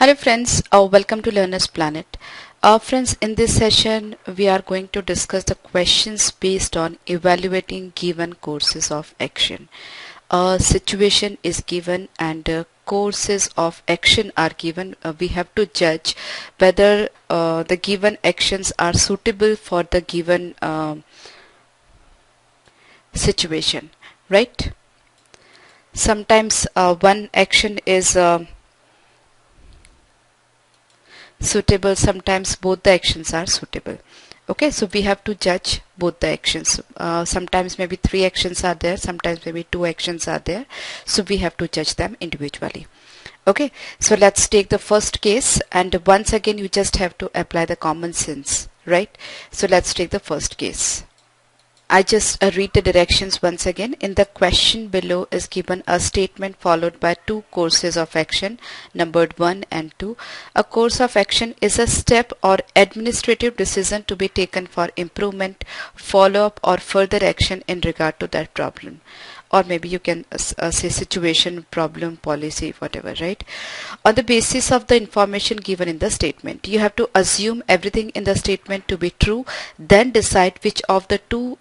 Hello friends, welcome to Learner's Planet. Friends, in this session we are going to discuss the questions based on evaluating given courses of action. A situation is given and courses of action are given. We have to judge whether the given actions are suitable for the given situation, right? Sometimes one action is suitable, sometimes both the actions are suitable. Okay, so we have to judge both the actions. Sometimes maybe 3 actions are there, sometimes maybe 2 actions are there, so we have to judge them individually. Okay, so let's take the first case, and once again you just have to apply the common sense, right? So let's take the first case. I just read the directions once again. In the question below is given a statement followed by 2 courses of action numbered 1 and 2. A course of action is a step or administrative decision to be taken for improvement, follow-up or further action in regard to that problem. Or maybe you can say situation, problem, policy, whatever, right? On the basis of the information given in the statement, you have to assume everything in the statement to be true, then decide which of the 2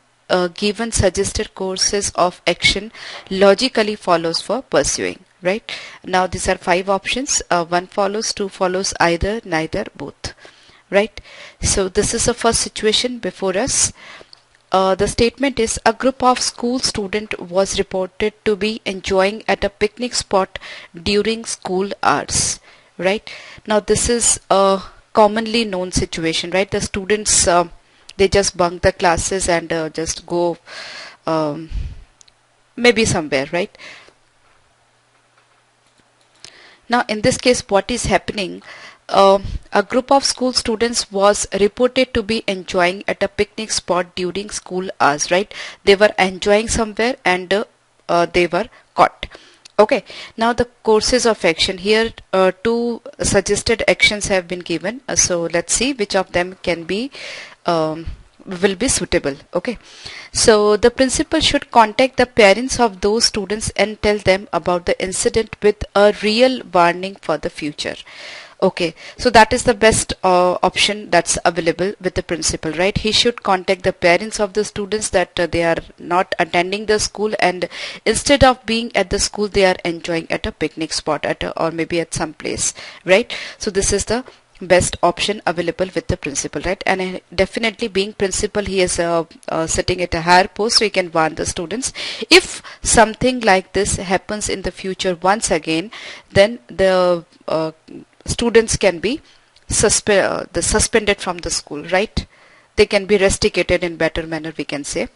given suggested courses of action logically follows for pursuing, right? Now these are 5 options. 1 follows, 2 follows, either, neither, both, right? So this is the first situation before us. The statement is a group of school students was reported to be enjoying at a picnic spot during school hours, right? Now this is a commonly known situation, right? The students they just bunk the classes and just go maybe somewhere, right? Now in this case what is happening, a group of school students was reported to be enjoying at a picnic spot during school hours, right? They were enjoying somewhere and they were caught. Okay, now the courses of action here, 2 suggested actions have been given, so let's see which of them can be will be suitable. Okay, so the principal should contact the parents of those students and tell them about the incident with a real warning for the future. Okay, so that is the best option that's available with the principal, right? He should contact the parents of the students that they are not attending the school, and instead of being at the school they are enjoying at a picnic spot or maybe at some place, right? So this is the best option available with the principal, right? And definitely being principal, he is sitting at a higher post, so he can warn the students. If something like this happens in the future once again, then the students can be suspended from the school, right? They can be rusticated in better manner, we can say.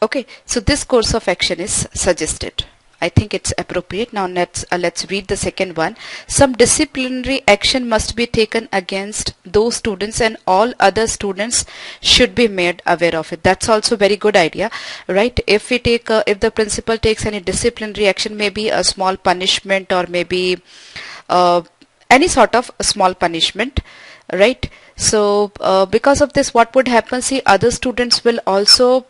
Okay, so this course of action is suggested. I think it's appropriate. Now let's read the second one. Some disciplinary action must be taken against those students and all other students should be made aware of it. That's also very good idea, right? If we take if the principal takes any disciplinary action, maybe a small punishment or maybe any sort of a small punishment, right? So because of this, what would happen? See, other students will also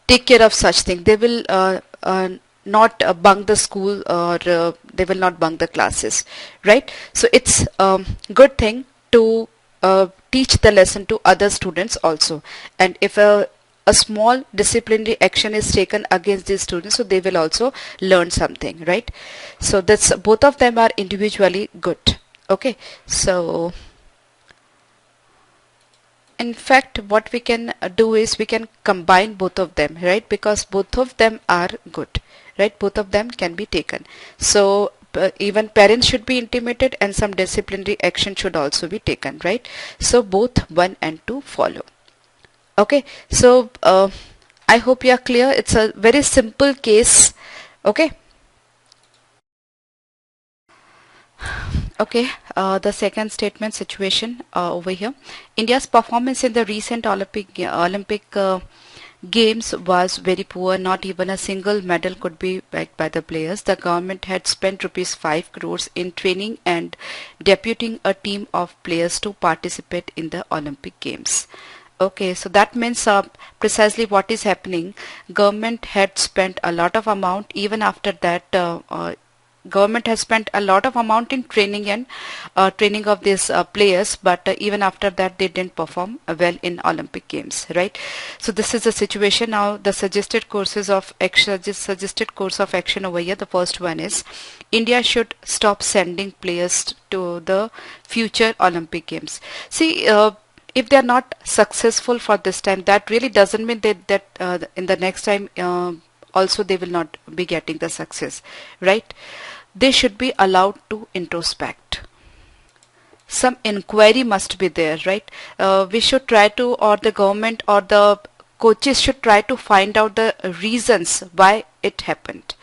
take care of such thing. They will not bunk the school, or they will not bunk the classes, right? So it's good thing to teach the lesson to other students also, and if a small disciplinary action is taken against these students, so they will also learn something, right? So that's, both of them are individually good. Okay, so in fact what we can do is we can combine both of them, right? Because both of them are good, right? Both of them can be taken. So even parents should be intimated and some disciplinary action should also be taken, right? So both 1 and 2 follow. Okay, so I hope you are clear. It's a very simple case. Okay. Okay, the second statement situation over here. India's performance in the recent Olympic Games was very poor. Not even a single medal could be backed by the players. The government had spent rupees 5 crores in training and deputing a team of players to participate in the Olympic Games. Okay, so that means precisely what is happening. Government had spent a lot of amount. Even after that, government has spent a lot of amount in training and training of these players, but even after that they didn't perform well in Olympic Games, right? So this is the situation now. The suggested courses of action, suggested course of action over here. The first one is India should stop sending players to the future Olympic Games. See, if they are not successful for this time, that really doesn't mean that in the next time also they will not be getting the success, right? They should be allowed to introspect. Some inquiry must be there, right? We should try to, or the government or the coaches should try to find out the reasons why it happened.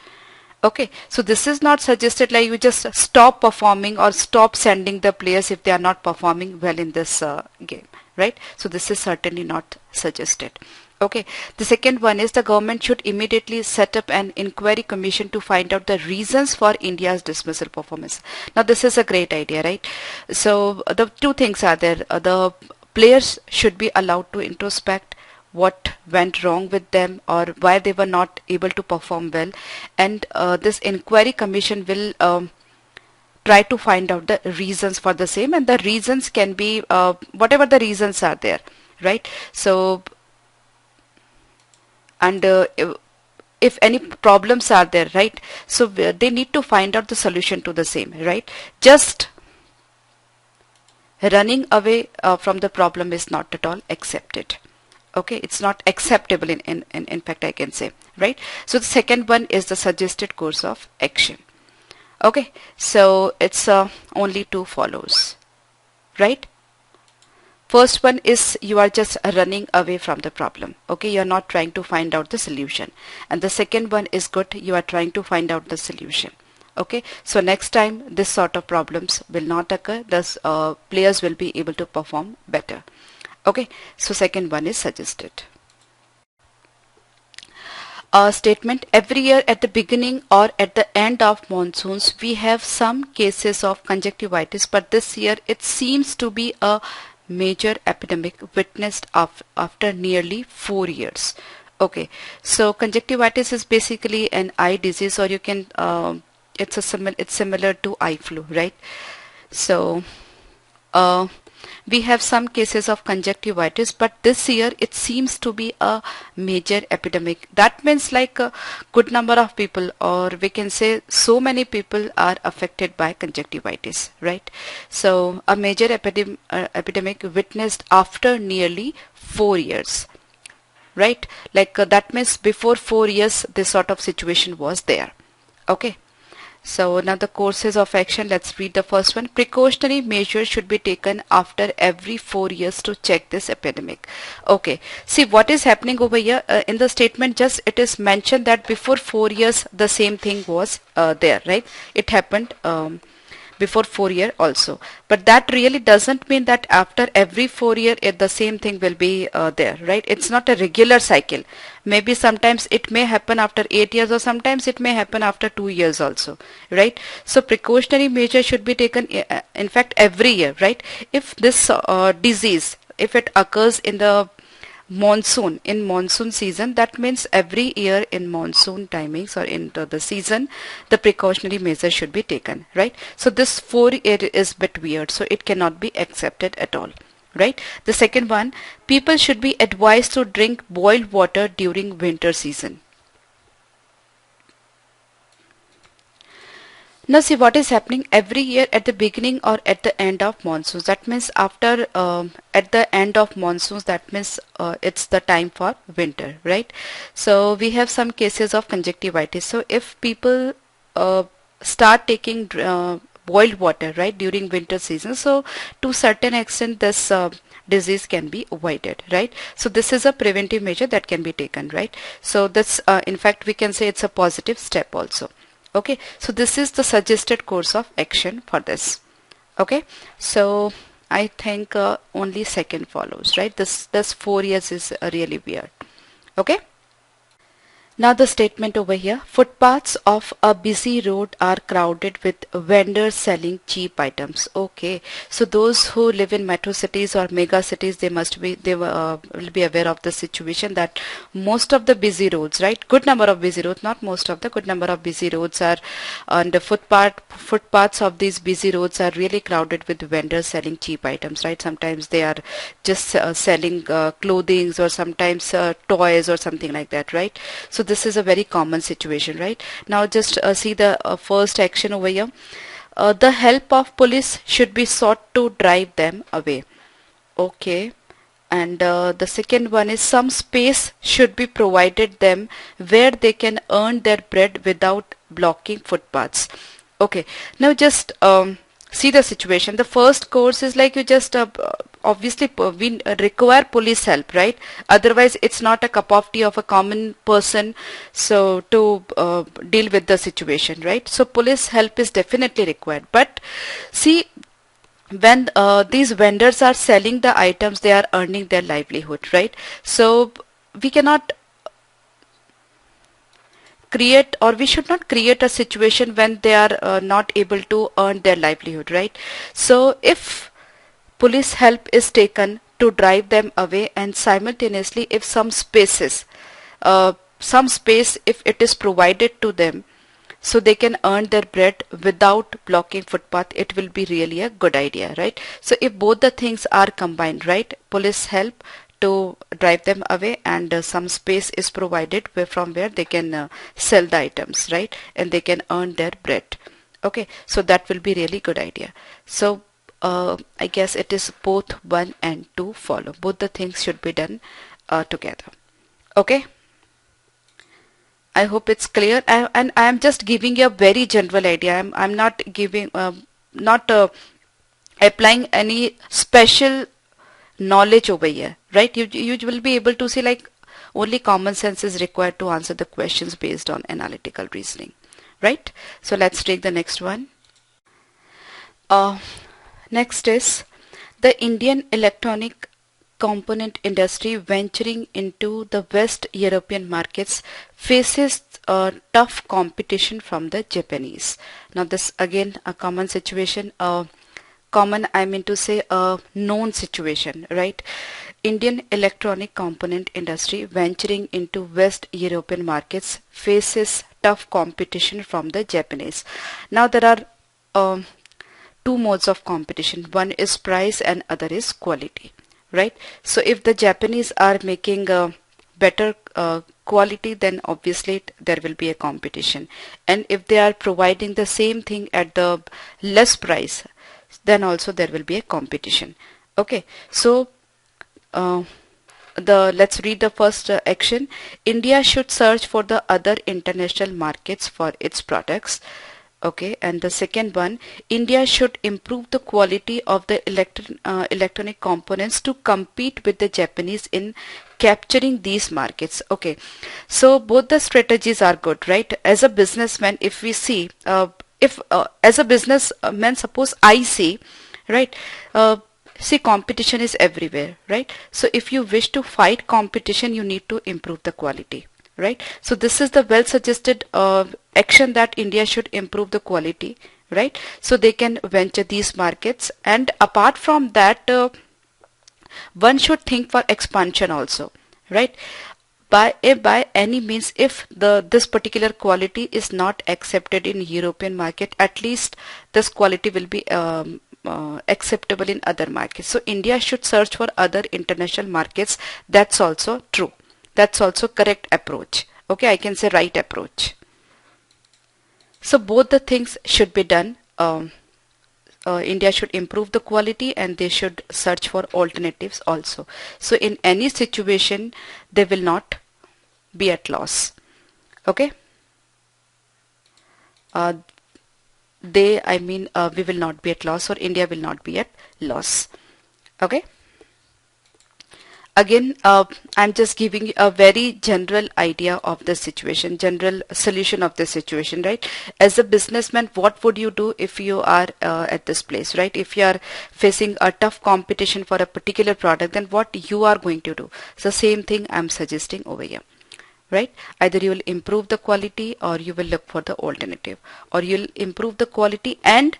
Okay, so this is not suggested like you just stop performing or stop sending the players if they are not performing well in this game, right? So this is certainly not suggested. Okay, the second one is the government should immediately set up an inquiry commission to find out the reasons for India's dismissal performance. Now this is a great idea, right? So the two things are there. The players should be allowed to introspect what went wrong with them or why they were not able to perform well, and this inquiry commission will try to find out the reasons for the same, and the reasons can be whatever the reasons are there, right? So and if any problems are there, right, so they need to find out the solution to the same, right? Just running away from the problem is not at all accepted. Okay, it's not acceptable in fact I can say, right? So the second one is the suggested course of action. Okay, so it's only two follows, right? First one is you are just running away from the problem. Okay, you're not trying to find out the solution. And the second one is good, you are trying to find out the solution. Okay, so next time this sort of problems will not occur. Thus players will be able to perform better. Okay, so second one is suggested. A statement: every year at the beginning or at the end of monsoons we have some cases of conjunctivitis, but this year it seems to be a major epidemic witnessed after nearly 4 years. Okay, so conjunctivitis is basically an eye disease, or you can it's similar to eye flu, right? So we have some cases of conjunctivitis, but this year it seems to be a major epidemic. That means like a good number of people, or we can say so many people are affected by conjunctivitis, right? So a major epidemic witnessed after nearly 4 years, right? Like that means before 4 years this sort of situation was there. Okay. So now the courses of action, let's read the first one. Precautionary measures should be taken after every 4 years to check this epidemic. Okay, see what is happening over here in the statement, just it is mentioned that before 4 years the same thing was there, right? It happened before 4 years also, but that really doesn't mean that after every 4 years the same thing will be there, right? It's not a regular cycle. Maybe sometimes it may happen after 8 years, or sometimes it may happen after 2 years also, right? So precautionary measures should be taken in fact every year, right? If this disease, if it occurs in the monsoon season, that means every year in monsoon timings or in the season the precautionary measures should be taken, right? So this 4 year is a bit weird, so it cannot be accepted at all, right? The second one, people should be advised to drink boiled water during winter season. Now see what is happening every year at the beginning or at the end of monsoons. That means after at the end of monsoons, that means it's the time for winter, right? So we have some cases of conjunctivitis. So if people start taking boiled water, right, during winter season, so to certain extent this disease can be avoided, right? So this is a preventive measure that can be taken, right? So that's in fact we can say it's a positive step also. Okay, so this is the suggested course of action for this. Okay, so I think only second follows, right? This 4 years is really weird. Okay, Now the statement over here, footpaths of a busy road are crowded with vendors selling cheap items. Okay, so those who live in metro cities or mega cities, will be aware of the situation that most of the busy roads, right? Good number of busy roads, not most of the, good number of busy roads are on the footpaths of these busy roads are really crowded with vendors selling cheap items, right? Sometimes they are just selling clothing, or sometimes toys or something like that, right? So this is a very common situation, right? Now just see the first action over here. The help of police should be sought to drive them away. Okay. And the second one is, some space should be provided them where they can earn their bread without blocking footpaths. Okay. Now just see the situation. The first course is like, you just obviously we require police help, right? Otherwise it's not a cup of tea of a common person, so to deal with the situation, right? So police help is definitely required. But see, when these vendors are selling the items, they are earning their livelihood, right? So we cannot create, or we should not create a situation when they are not able to earn their livelihood, right? So if police help is taken to drive them away, and simultaneously if some space if it is provided to them so they can earn their bread without blocking footpath, it will be really a good idea, right? So if both the things are combined, right, police help to drive them away, and some space is provided from where they can sell the items, right, and they can earn their bread. Okay, so that will be really good idea. So I guess it is both 1 and 2 follow. Both the things should be done together. Okay, I hope it's clear. And I am just giving you a very general idea. I'm not giving not applying any special knowledge over here, right? You will be able to see like only common sense is required to answer the questions based on analytical reasoning, right? So let's take the next one. Next is, the Indian electronic component industry venturing into the West European markets faces tough competition from the Japanese. Now this again a common situation, common I mean to say a known situation, right? Indian electronic component industry venturing into West European markets faces tough competition from the Japanese. Now there are two modes of competition. One is price and other is quality, right? So if the Japanese are making a better quality, then obviously there will be a competition. And if they are providing the same thing at the less price, then also there will be a competition. Okay, so let's read the first action. India should search for the other international markets for its products. Okay, and the second one, India should improve the quality of the electronic components to compete with the Japanese in capturing these markets. Okay, so both the strategies are good, right? As a businessman, if we see, as a businessman, suppose I see, right, see, competition is everywhere, right? So if you wish to fight competition, you need to improve the quality, right? So this is the well suggested action that India should improve the quality, right? So they can venture these markets. And apart from that, one should think for expansion also, right? By any means, if this particular quality is not accepted in European market, at least this quality will be acceptable in other markets. So India should search for other international markets. That's also true. That's also correct approach. Okay, I can say right approach. So both the things should be done. India should improve the quality and they should search for alternatives also. So in any situation, they will not be at loss. Okay. We will not be at loss, or India will not be at loss. Okay. Again, I'm just giving you a very general idea of the situation, general solution of the situation, right? As a businessman, what would you do if you are at this place, right? If you are facing a tough competition for a particular product, then what you are going to do? So same thing I'm suggesting over here. right? Either you will improve the quality or you will look for the alternative, or you'll improve the quality and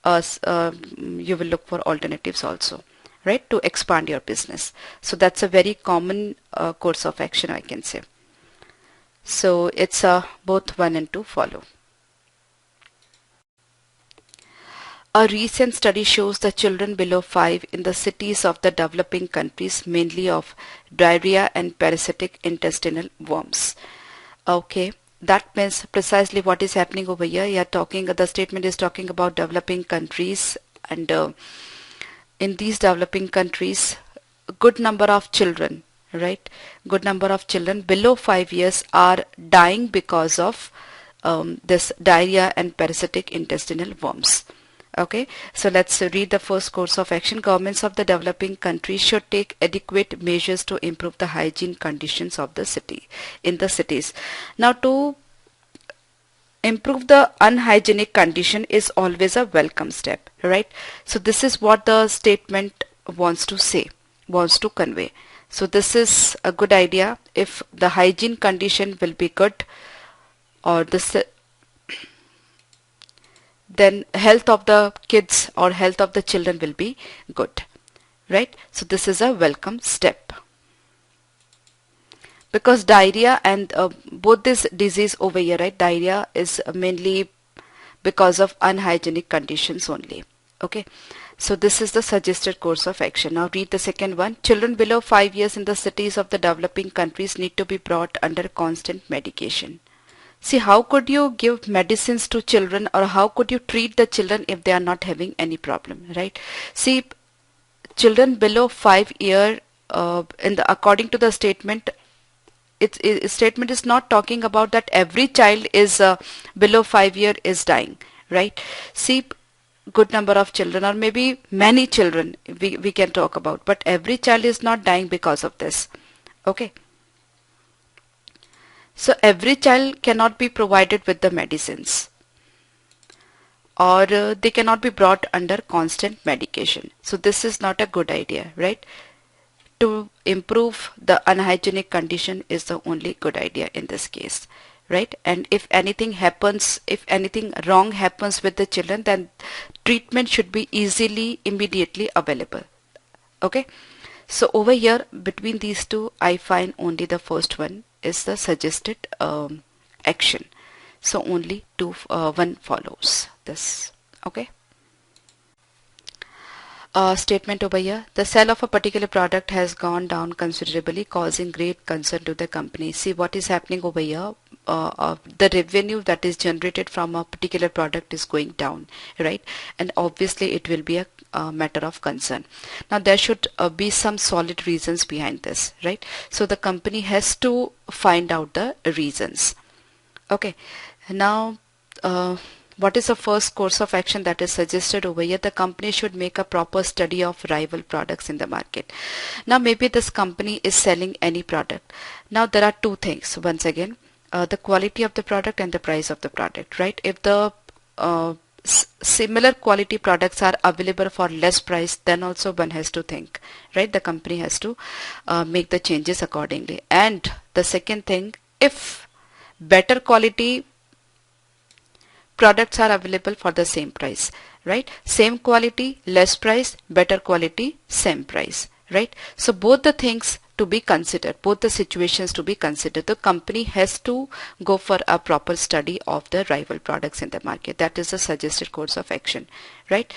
you will look for alternatives also, right, to expand your business. So that's a very common course of action, I can say. So it's both 1 and 2 follow. A recent study shows that children below 5 in the cities of the developing countries mainly of diarrhea and parasitic intestinal worms. Okay, that means precisely what is happening over here. You are talking, the statement is talking about developing countries, and in these developing countries, a good number of children, right? Good number of children below 5 years are dying because of this diarrhea and parasitic intestinal worms. Okay, so let's read the first course of action. Governments of the developing countries should take adequate measures to improve the hygiene conditions of the city in the cities. Now, to improve the unhygienic condition is always a welcome step, right? So this is what the statement wants to say, wants to convey. So this is a good idea if the hygiene condition will be good, or this then health of the kids or health of the children will be good, right? So this is a welcome step, because diarrhea and both this disease over here, right, diarrhea is mainly because of unhygienic conditions only. Okay, so this is the suggested course of action. Now read the second one. Children below 5 years in the cities of the developing countries need to be brought under constant medication. See, how could you give medicines to children, or how could you treat the children if they are not having any problem, right? See, children below 5 year, according to the statement, statement is not talking about that every child is below 5 year is dying, right? See, good number of children, or maybe many children we can talk about, but every child is not dying because of this. Okay. So every child cannot be provided with the medicines, or they cannot be brought under constant medication. So this is not a good idea, right? To improve the unhygienic condition is the only good idea in this case, right? And if anything happens, if anything wrong happens with the children, then treatment should be easily, immediately available. Okay. So over here, between these two, I find only the first one is the suggested action. So only one follows this. Okay. Statement over here. The sale of a particular product has gone down considerably, causing great concern to the company. See what is happening over here. The revenue that is generated from a particular product is going down, right? And obviously it will be a matter of concern. Now there should be some solid reasons behind this, right? So the company has to find out the reasons. Okay. Now what is the first course of action that is suggested over here? The company should make a proper study of rival products in the market. Now maybe this company is selling any product. Now there are two things. Once again, the quality of the product and the price of the product, right? If the similar quality products are available for less price, then also one has to think, right? The company has to make the changes accordingly. And the second thing, if better quality products are available for the same price, right? Same quality, less price, better quality, same price, right? So both the things to be considered, both the situations to be considered. The company has to go for a proper study of the rival products in the market. That is the suggested course of action, right?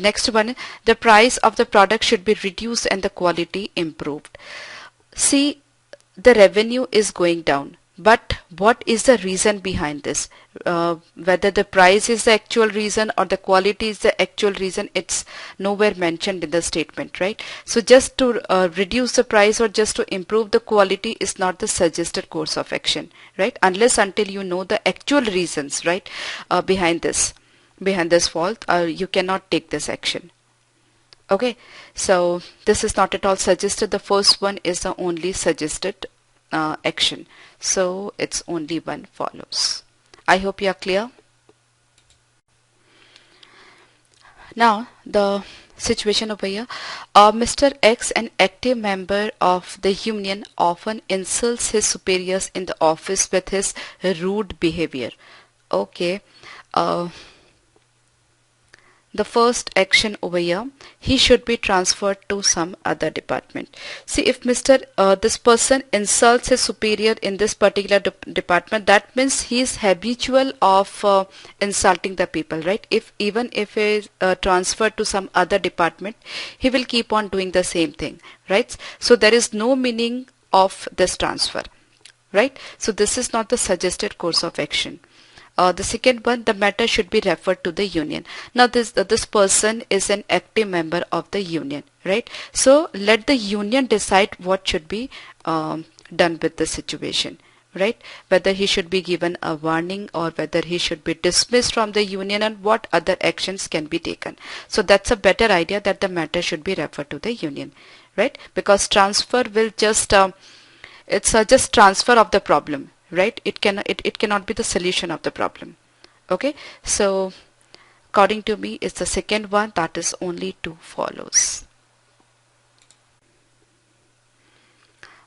Next one, the price of the product should be reduced and the quality improved. See, the revenue is going down, but what is the reason behind this? Whether the price is the actual reason or the quality is the actual reason, it's nowhere mentioned in the statement, right? So just to reduce the price or just to improve the quality is not the suggested course of action, right? Unless until you know the actual reasons, right, behind this fault, you cannot take this action. Okay, so this is not at all suggested. The first one is the only suggested action. So it's only one follows. I hope you are clear. Now the situation over here. Mr. X, an active member of the union, often insults his superiors in the office with his rude behavior. Okay. Uh, the first action over here, he should be transferred to some other department. See, if this person insults his superior in this particular department, that means he is habitual of insulting the people, right? If even if he is transferred to some other department, he will keep on doing the same thing, right? So there is no meaning of this transfer, right? So this is not the suggested course of action. The second one, the matter should be referred to the union. Now this person is an active member of the union, right? So let the union decide what should be done with the situation, right? Whether he should be given a warning or whether he should be dismissed from the union, and what other actions can be taken. So that's a better idea, that the matter should be referred to the union, right? Because transfer will just it's just transfer of the problem, right? It cannot be the solution of the problem. Okay, so according to me, it's the second one, that is only 2 follows.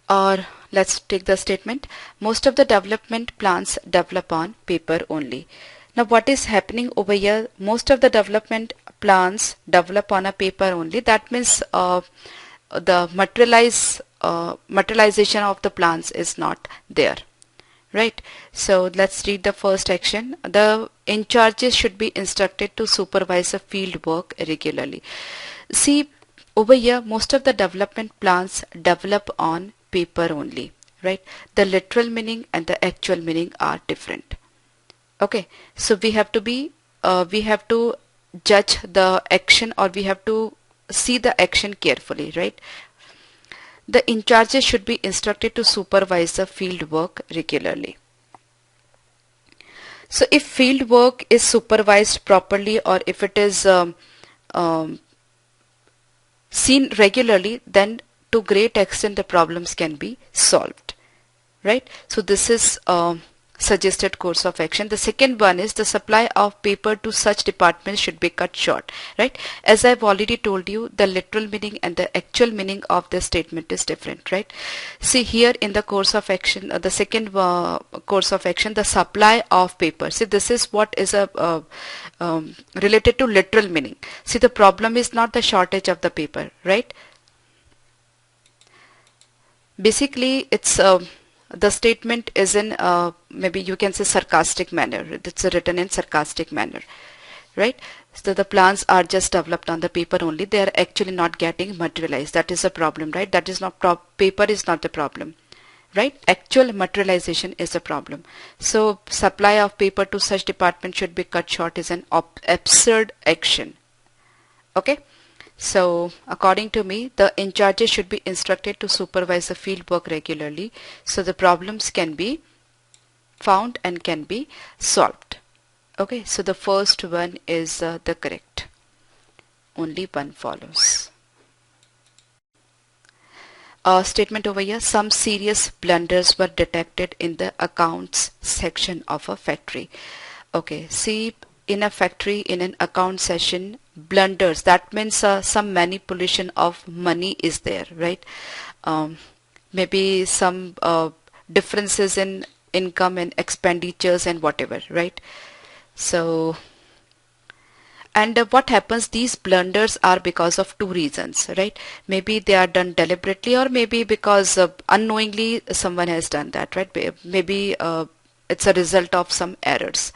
Or let's take the statement, most of the development plans develop on paper only. Now what is happening over here, most of the development plans develop on a paper only, that means the materialization of the plans is not there, right? So let's read the first action. The in charges should be instructed to supervise the field work regularly. See, over here, most of the development plans develop on paper only, right? The literal meaning and the actual meaning are different. Okay, so we have to judge the action, or we have to see the action carefully, right? The in charges should be instructed to supervise the field work regularly. So if field work is supervised properly, or if it is seen regularly, then to great extent the problems can be solved, right? So this is suggested course of action. The second one is the supply of paper to such departments should be cut short, right? As I've already told you, the literal meaning and the actual meaning of this statement is different, right? See here in the course of action, the second course of action, the supply of paper. See, this is what is related to literal meaning. See, the problem is not the shortage of the paper, right? Basically, it's the statement is in maybe you can say sarcastic manner. It's written in sarcastic manner, right? So the plans are just developed on the paper only. They are actually not getting materialized. That is a problem, right? That is not paper is not the problem, right? Actual materialization is the problem. So supply of paper to such department should be cut short is an absurd action. Okay. So according to me, the in charges should be instructed to supervise the field work regularly, so the problems can be found and can be solved. Okay, so the first one is the correct. Only one follows. Statement over here, some serious blunders were detected in the accounts section of a factory. Okay, see, in a factory, in an account session, blunders, that means some manipulation of money is there, right? Maybe some differences in income and expenditures and whatever, right? So, and what happens, these blunders are because of 2 reasons, right? Maybe they are done deliberately, or maybe because unknowingly someone has done that, right? Maybe it's a result of some errors.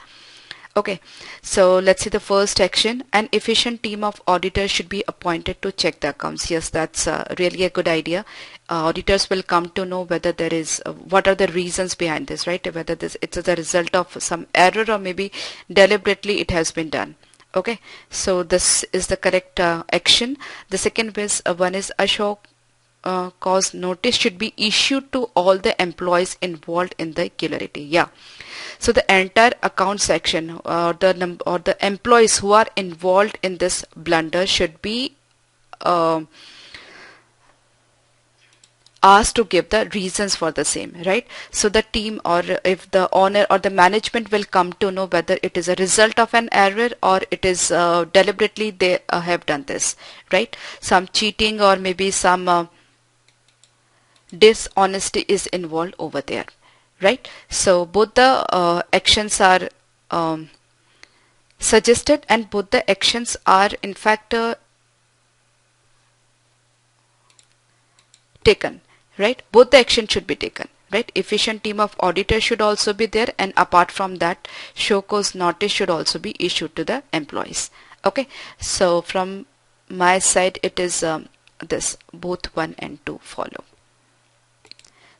Okay, so let's see the first action. An efficient team of auditors should be appointed to check the accounts. Yes, that's really a good idea. Auditors will come to know whether there is, what are the reasons behind this, right? Whether it's the result of some error or maybe deliberately it has been done. Okay, so this is the correct action. The second is, one is Ashok cause notice should be issued to all the employees involved in the irregularity. Yeah. So the entire account section or the employees who are involved in this blunder should be asked to give the reasons for the same, right? So the team, or if the owner or the management, will come to know whether it is a result of an error or it is deliberately they have done this, right? Some cheating or maybe some dishonesty is involved over there, right? So both the actions are suggested, and both the actions are in fact taken, right? Both the actions should be taken, right? Efficient team of auditors should also be there, and apart from that, show cause notice should also be issued to the employees. Okay, so from my side it is this, both 1 and 2 follow.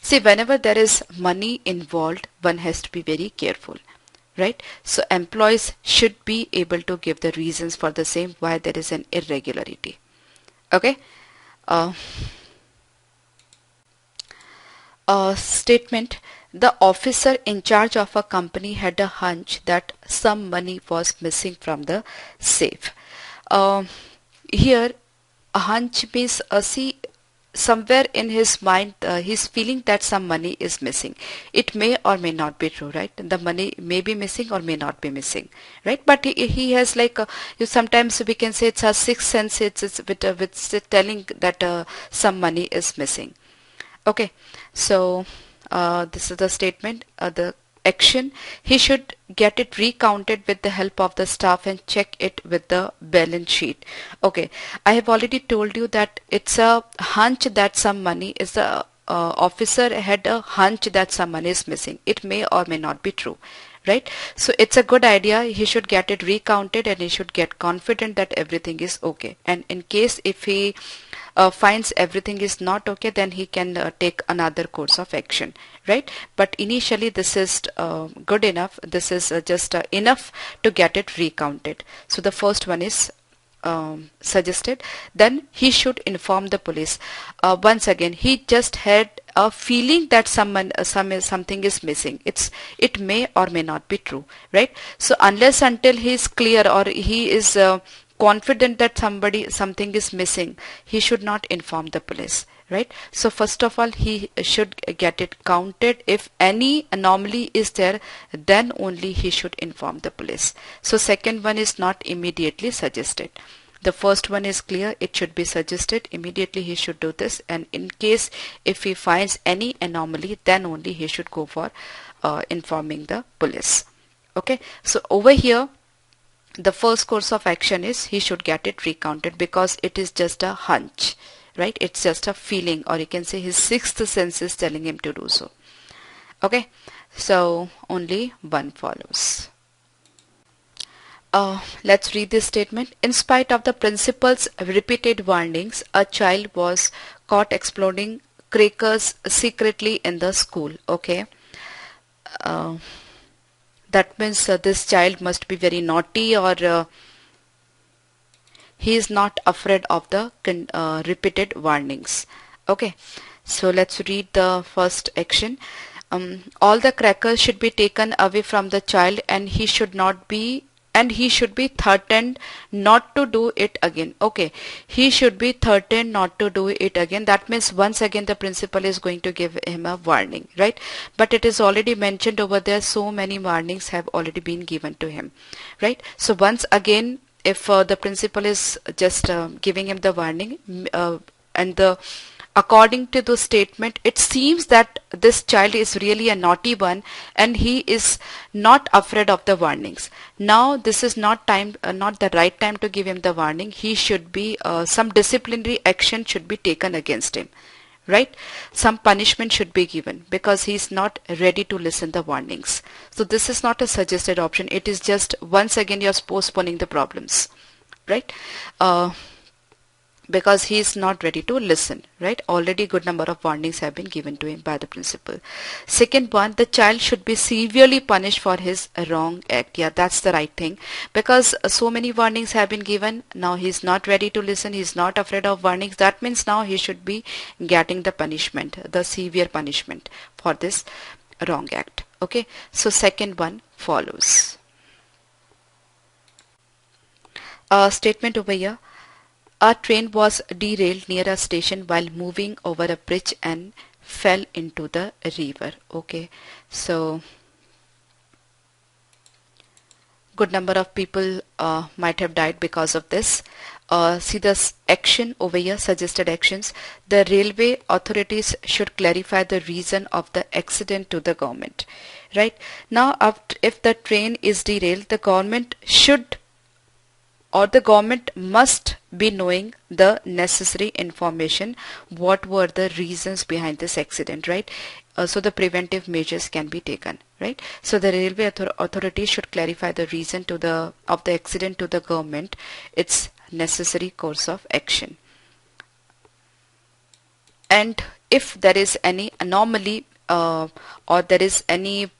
See, whenever there is money involved, one has to be very careful, right? So employees should be able to give the reasons for the same, why there is an irregularity. Okay. Statement: the officer in charge of a company had a hunch that some money was missing from the safe. Here, a hunch means, see, somewhere in his mind he's feeling that some money is missing. It may or may not be true, right? The money may be missing or may not be missing, right? But he has like sometimes we can say it's a sixth sense. It's with telling that some money is missing. Okay, so this is the statement. The action: he should get it recounted with the help of the staff and check it with the balance sheet. Okay, I have already told you that it's a hunch that some money is the officer had a hunch that some money is missing. It may or may not be true, right? So it's a good idea. He should get it recounted and he should get confident that everything is okay. And in case if he finds everything is not okay, then he can take another course of action, right? But initially this is good enough. This is just enough to get it recounted. So the first one is suggested. Then he should inform the police. Once again, he just had a feeling that something is missing. It may or may not be true, right? So unless until he is clear or he is confident that something is missing, he should not inform the police, right? So first of all, he should get it counted. If any anomaly is there, then only he should inform the police. So second one is not immediately suggested. The first one is clear. It should be suggested. Immediately he should do this, and in case if he finds any anomaly, then only he should go for informing the police. Okay, so over here the first course of action is he should get it recounted, because it is just a hunch, right? It's just a feeling, or you can say his sixth sense is telling him to do so. Okay, so only one follows. Let's read this statement. In spite of the principal's repeated warnings, a child was caught exploding crackers secretly in the school. Okay, that means this child must be very naughty, or he is not afraid of the repeated warnings. Okay, so let's read the first action. All the crackers should be taken away from the child, and he should be threatened not to do it again. Okay, he should be threatened not to do it again. That means once again the principal is going to give him a warning, right? But it is already mentioned over there, so many warnings have already been given to him, right? So once again, if the principal is just giving him the warning, and according to the statement, it seems that this child is really a naughty one and he is not afraid of the warnings. Now this is not the right time to give him the warning. He should be some disciplinary action should be taken against him, right? Some punishment should be given, because he is not ready to listen the warnings. So this is not a suggested option. It is just once again you're postponing the problems, right? Because he is not ready to listen, right? Already good number of warnings have been given to him by the principal. Second one, the child should be severely punished for his wrong act. Yeah, that's the right thing, because so many warnings have been given. Now he's not ready to listen. He's not afraid of warnings. That means now he should be getting the punishment, the severe punishment for this wrong act. Okay, so second one follows. Statement over here. a train was derailed near a station while moving over a bridge and fell into the river. Okay, so good number of people might have died because of this. See this action over here, suggested actions. The railway authorities should clarify the reason of the accident to the government. Right now, if the train is derailed, the government should, or the government must be knowing the necessary information, what were the reasons behind this accident, right? So the preventive measures can be taken, right? So the railway authority should clarify the reason of the accident to the government, its necessary course of action. And if there is any anomaly or there is any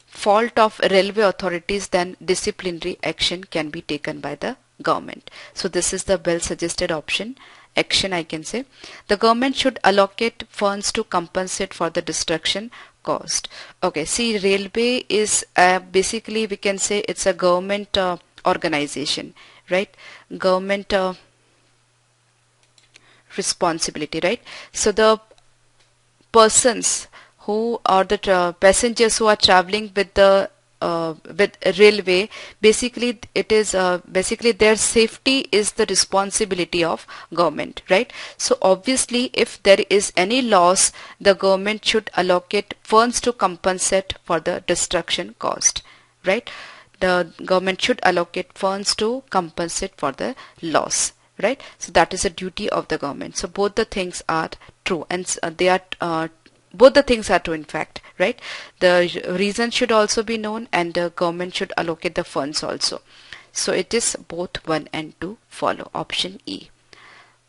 fault of railway authorities, then disciplinary action can be taken by the government. So this is the well suggested action I can say. The government should allocate funds to compensate for the destruction caused. Okay, see, railway is basically we can say it's a government organization, right? Government responsibility, right? So the persons who are the passengers who are traveling with the with railway, basically it is basically their safety is the responsibility of government, right? So obviously if there is any loss, the government should allocate funds to compensate for the destruction caused, right? The government should allocate funds to compensate for the loss, right? So that is a duty of the government. So both the things are true, and they are both the things are true in fact, right? The reason should also be known and the government should allocate the funds also. So it is both 1 and 2 follow, option E.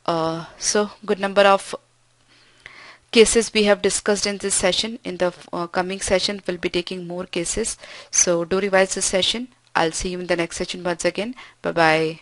So good number of cases we have discussed in this session. In the coming session we'll be taking more cases. So do revise this session. I'll see you in the next session once again. Bye bye.